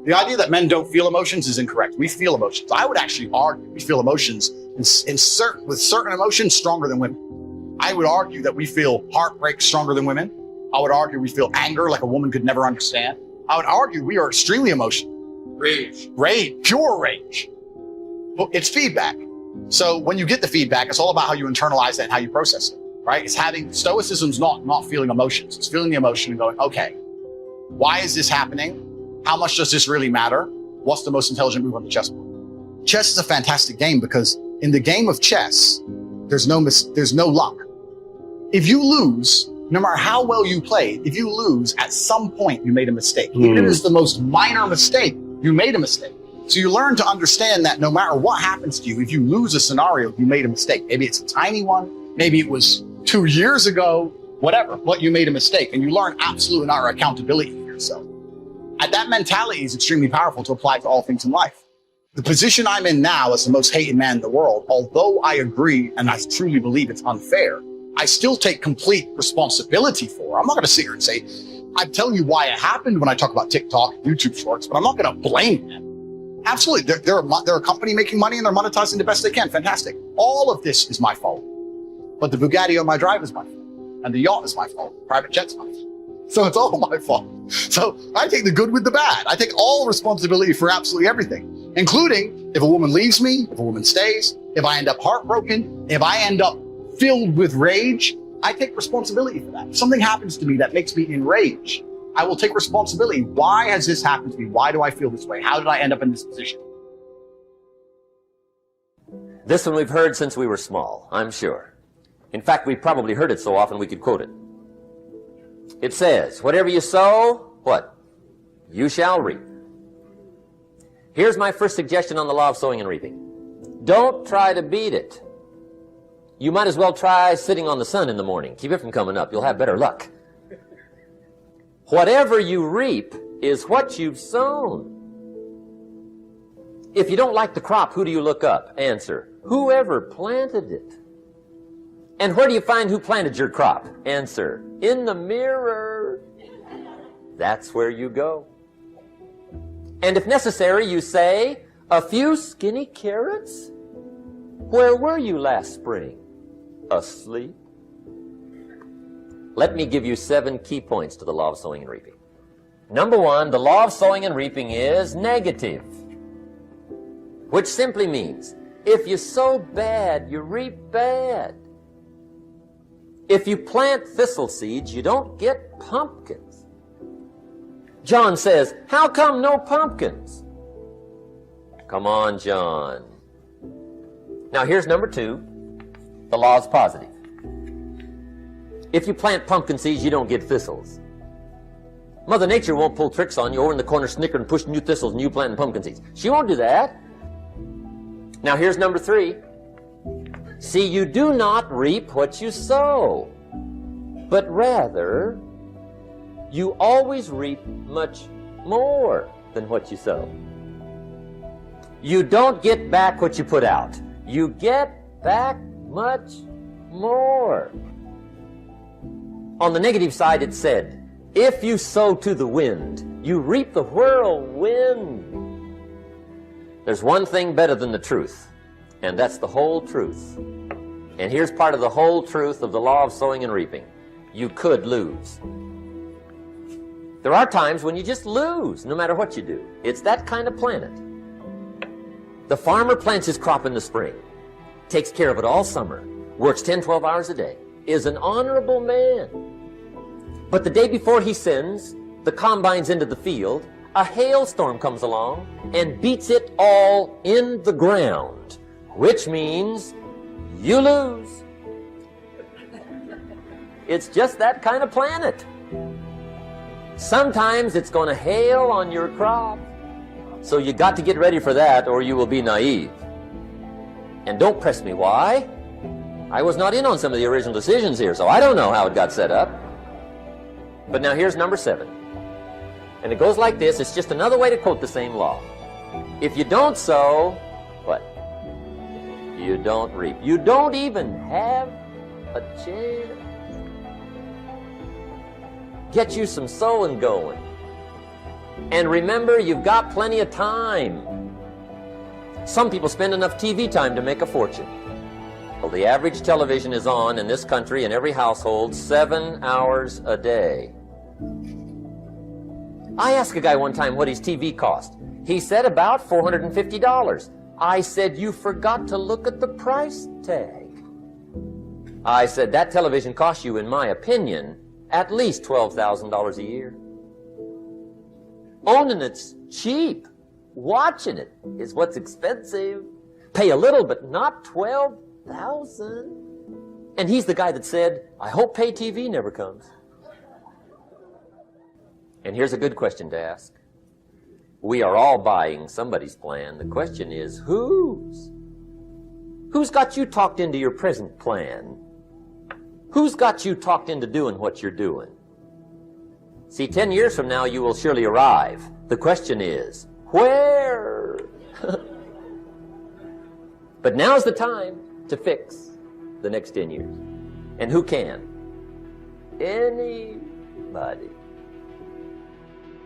The idea that men don't feel emotions is incorrect. We feel emotions. I would actually argue we feel emotions with certain emotions stronger than women. I would argue that we feel heartbreak stronger than women. I would argue we feel anger like a woman could never understand. I would argue we are extremely emotional. Rage, pure rage. But it's feedback. So when you get the feedback, it's all about how you internalize it and how you process it, right? It's having, stoicism's not feeling emotions. It's feeling the emotion and going, okay, why is this happening? How much does this really matter? What's the most intelligent move on the chessboard? Chess is a fantastic game because in the game of chess, there's no luck. If you lose, no matter how well you played, if you lose, at some point you made a mistake. Even if it's the most minor mistake, you made a mistake. So you learn to understand that no matter what happens to you, if you lose a scenario, you made a mistake. Maybe it's a tiny one, maybe it was 2 years ago, whatever, but you made a mistake. And you learn absolute and utter accountability for yourself. And that mentality is extremely powerful to apply to all things in life. The position I'm in now as the most hated man in the world, although I agree and I truly believe it's unfair, I still take complete responsibility for it. I'm not going to sit here and say, I'm telling you why it happened when I talk about TikTok, YouTube shorts, but I'm not going to blame them. Absolutely. They're a company making money and they're monetizing the best they can. Fantastic. All of this is my fault. But the Bugatti on my drive is my fault. And the yacht is my fault. Private jet's my fault. So it's all my fault. So I take the good with the bad. I take all responsibility for absolutely everything, including if a woman leaves me, if a woman stays, if I end up heartbroken, if I end up filled with rage, I take responsibility for that. If something happens to me that makes me enraged, I will take responsibility. Why has this happened to me? Why do I feel this way? How did I end up in this position? This one we've heard since we were small, I'm sure. In fact, we've probably heard it so often we could quote it. It says, whatever you sow, what? You shall reap. Here's my first suggestion on the law of sowing and reaping. Don't try to beat it. You might as well try sitting on the sun in the morning. Keep it from coming up. You'll have better luck. Whatever you reap is what you've sown. If you don't like the crop, who do you look up? Answer, whoever planted it. And where do you find who planted your crop? Answer, in the mirror. That's where you go. And if necessary, you say, a few skinny carrots? Where were you last spring? Asleep? Let me give you 7 key points to the law of sowing and reaping. Number 1, the law of sowing and reaping is negative, which simply means if you sow bad, you reap bad. If you plant thistle seeds, you don't get pumpkins. John says, how come no pumpkins? Come on, John. Now here's number 2. The law is positive. If you plant pumpkin seeds, you don't get thistles. Mother Nature won't pull tricks on you over in the corner snickering, pushing you thistles and you planting pumpkin seeds. She won't do that. Now here's number 3. See, you do not reap what you sow, but rather you always reap much more than what you sow. You don't get back what you put out. You get back much more. On the negative side, it said, if you sow to the wind, you reap the whirlwind. There's one thing better than the truth, and that's the whole truth. And here's part of the whole truth of the law of sowing and reaping. You could lose. There are times when you just lose, no matter what you do. It's that kind of planet. The farmer plants his crop in the spring, takes care of it all summer, works 10, 12 hours a day, is an honorable man. But the day before he sends the combines into the field, a hailstorm comes along and beats it all in the ground, which means you lose. It's just that kind of planet. Sometimes it's going to hail on your crop, so you got to get ready for that or you will be naive. And don't press me why. I was not in on some of the original decisions here, so I don't know how it got set up. But now here's number 7. And it goes like this. It's just another way to quote the same law. If you don't sow, what? You don't reap. You don't even have a chance. Get you some sowing going. And remember, you've got plenty of time. Some people spend enough TV time to make a fortune. Well, the average television is on in this country in every household 7 hours a day. I asked a guy one time what his TV cost. He said about $450. I said, you forgot to look at the price tag. I said, that television costs you, in my opinion, at least $12,000 a year. Owning it's cheap. Watching it is what's expensive. Pay a little, but not $12,000. And he's the guy that said, I hope pay TV never comes. And here's a good question to ask. We are all buying somebody's plan. The question is, whose? Who's got you talked into your present plan? Who's got you talked into doing what you're doing? See, 10 years from now, you will surely arrive. The question is, where? But now's the time to fix the next 10 years. And who can? Anybody.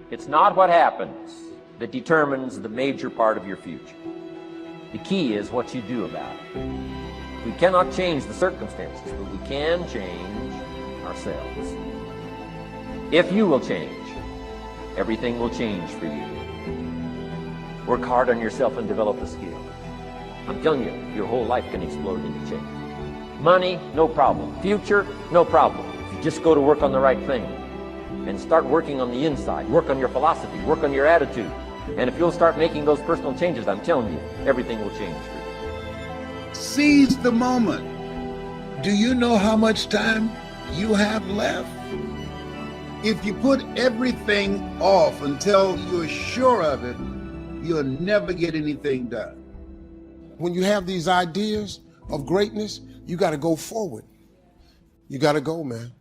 It's not what happens that determines the major part of your future. The key is what you do about it. We cannot change the circumstances, but we can change ourselves. If you will change, everything will change for you. Work hard on yourself and develop a skill. I'm telling you, your whole life can explode into change. Money, no problem. Future, no problem. If you just go to work on the right thing and start working on the inside, work on your philosophy, work on your attitude. And if you'll start making those personal changes, I'm telling you, everything will change for you. Seize the moment. Do you know how much time you have left? If you put everything off until you're sure of it, you'll never get anything done. When you have these ideas of greatness, you got to go forward. You got to go, man.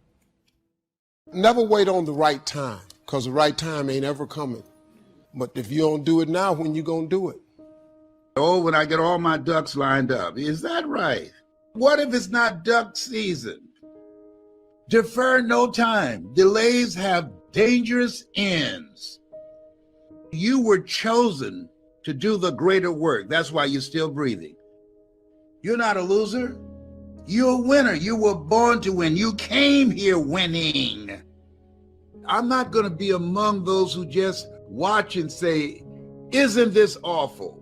Never wait on the right time, because the right time ain't ever coming. But if you don't do it now, when you gonna do it? Oh, when I get all my ducks lined up. Is that right? What if it's not duck season? Defer no time. Delays have dangerous ends. You were chosen to do the greater work. That's why you're still breathing. You're not a loser. You're a winner. You were born to win. You came here winning. I'm not going to be among those who just watch and say, isn't this awful?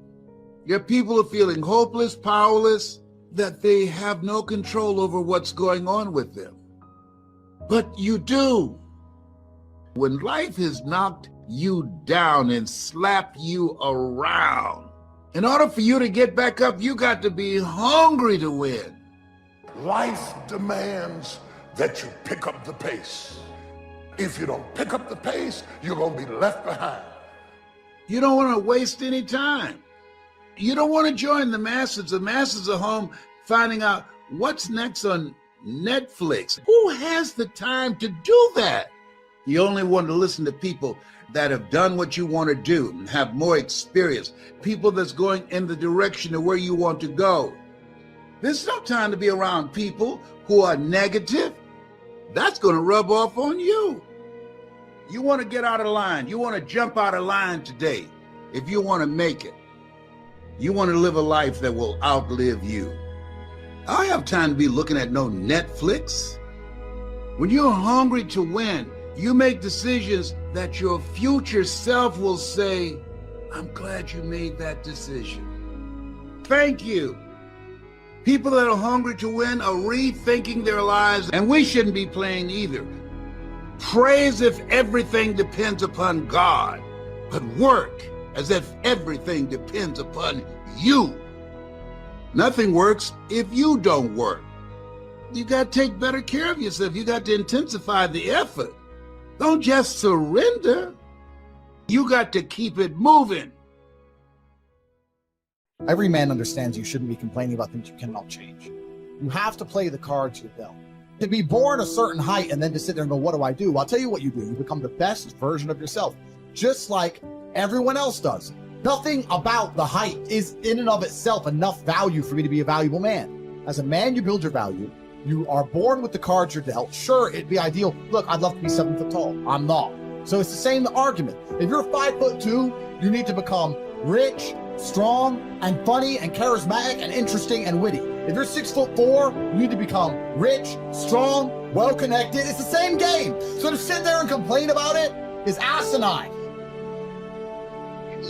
Your people are feeling hopeless, powerless, that they have no control over what's going on with them. But you do. When life has knocked you down and slapped you around, in order for you to get back up, you got to be hungry to win. Life demands that you pick up the pace. If you don't pick up the pace, you're going to be left behind. You don't want to waste any time. You don't want to join the masses. The masses are home finding out what's next on Netflix. Who has the time to do that? You only want to listen to people that have done what you want to do and have more experience, people that's going in the direction of where you want to go. There's no time to be around people who are negative. That's going to rub off on you. You want to get out of line. You want to jump out of line today if you want to make it. You want to live a life that will outlive you. I don't have time to be looking at no Netflix. When you're hungry to win, you make decisions that your future self will say, I'm glad you made that decision. Thank you. People that are hungry to win are rethinking their lives, and we shouldn't be playing either. Pray as if everything depends upon God, but work as if everything depends upon you. Nothing works if you don't work. You got to take better care of yourself. You got to intensify the effort. Don't just surrender. You got to keep it moving. Every man understands you shouldn't be complaining about things you cannot change. You have to play the cards you're dealt. To be born a certain height and then to sit there and go, what do I do? Well, I'll tell you what you do. You become the best version of yourself, just like everyone else does. Nothing about the height is in and of itself enough value for me to be a valuable man. As a man, you build your value. You are born with the cards you're dealt. Sure, it'd be ideal. Look, I'd love to be 7 foot tall. I'm not. So it's the same argument. If you're 5'2", you need to become rich, strong, and funny, and charismatic, and interesting, and witty. If you're 6'4", you need to become rich, strong, well-connected. It's the same game. So to sit there and complain about it is asinine.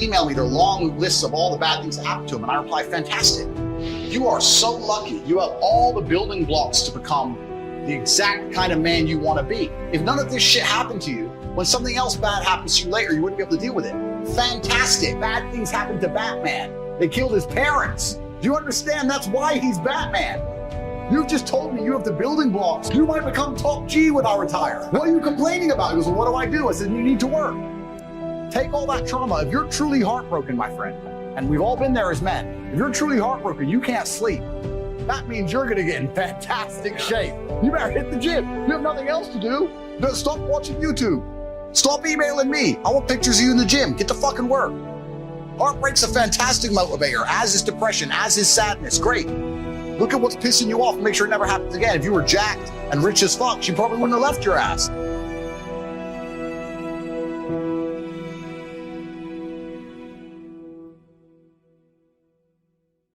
Email me their long lists of all the bad things that happened to them, and I reply, fantastic. You are so lucky. You have all the building blocks to become the exact kind of man you want to be. If none of this shit happened to you, when something else bad happens to you later, you wouldn't be able to deal with it. Fantastic. Bad things happened to Batman. They killed his parents. Do you understand? That's why he's Batman. You've just told me you have the building blocks. You might become top G when I retire. What are you complaining about? He goes, well, what do I do? I said, you need to work. Take all that trauma. If you're truly heartbroken, my friend, and we've all been there as men, if you're truly heartbroken, you can't sleep. That means you're going to get in fantastic shape. You better hit the gym. You have nothing else to do. Stop watching YouTube. Stop emailing me. I want pictures of you in the gym. Get to fucking work. Heartbreak's a fantastic motivator, as is depression, as is sadness. Great. Look at what's pissing you off and make sure it never happens again. If you were jacked and rich as fuck, she probably wouldn't have left your ass.